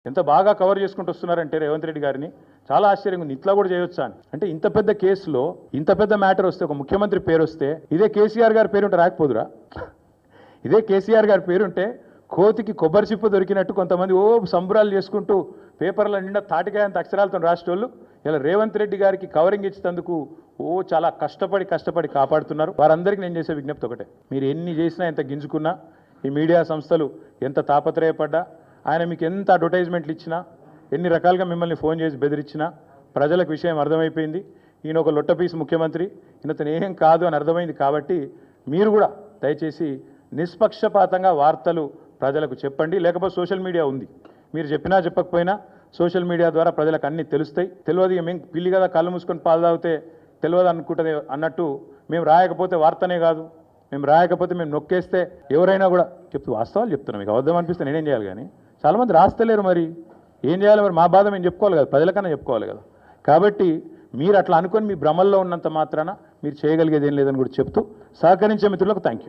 ఎంత బాగా కవర్ చేసుకుంటూ వస్తున్నారంటే రేవంత్ రెడ్డి గారిని చాలా ఆశ్చర్యంగా ఉంది. ఇట్లా కూడా చేయొచ్చా అని. అంటే ఇంత పెద్ద కేసులో ఇంత పెద్ద మ్యాటర్ వస్తే ఒక ముఖ్యమంత్రి పేరు వస్తే ఇదే కేసీఆర్ గారి పేరుంటే రాకపోదురా? ఇదే కేసీఆర్ గారి పేరుంటే కోతికి కొబ్బరి చిప్ప దొరికినట్టు కొంతమంది సంబరాలు చేసుకుంటూ పేపర్ల నిండా తాటికాయంత అక్షరాలతో రాసేటోళ్ళు ఇలా రేవంత్ రెడ్డి గారికి కవరింగ్ ఇచ్చేందుకు చాలా కష్టపడి కాపాడుతున్నారు. వారందరికీ నేను చేసే విజ్ఞప్తి ఒకటే, మీరు ఎన్ని చేసినా ఎంత గింజుకున్నా ఈ మీడియా సంస్థలు ఎంత తాపత్రయపడ్డా ఆయన మీకు ఎంత అడ్వర్టైజ్మెంట్లు ఇచ్చినా ఎన్ని రకాలుగా మిమ్మల్ని ఫోన్ చేసి బెదిరించినా ప్రజలకు విషయం అర్థమైపోయింది. ఈయన ఒక లొట్టపీసు ముఖ్యమంత్రి, ఈయనతను ఏం కాదు అని అర్థమైంది. కాబట్టి మీరు కూడా దయచేసి నిష్పక్షపాతంగా వార్తలు ప్రజలకు చెప్పండి. లేకపోతే సోషల్ మీడియా ఉంది, మీరు చెప్పినా చెప్పకపోయినా సోషల్ మీడియా ద్వారా ప్రజలకు అన్నీ తెలుస్తాయి. తెలియదు ఇక మేము పిల్లి కదా కళ్ళు మూసుకొని పాలు తాగితే తెలియదు అనుకుంటుంది అన్నట్టు మేము రాయకపోతే వార్తనే కాదు, మేము రాయకపోతే మేము నొక్కేస్తే ఎవరైనా కూడా చెప్తూ వాస్తవాలు చెప్తున్నాం. మీకు అబద్ధం అనిపిస్తే నేనేం చేయాలి? కానీ చాలామంది రాస్తలేరు, మరి ఏం చేయాలి? మరి మా బాధ మేము చెప్పుకోవాలి కదా, ప్రజలకన్నా చెప్పుకోవాలి కదా. కాబట్టి మీరు అట్లా అనుకొని మీ భ్రమల్లో ఉన్నంత మాత్రాన మీరు చేయగలిగేది ఏం లేదని కూడా చెప్తూ సహకరించే మిత్రులకు థ్యాంక్ యూ.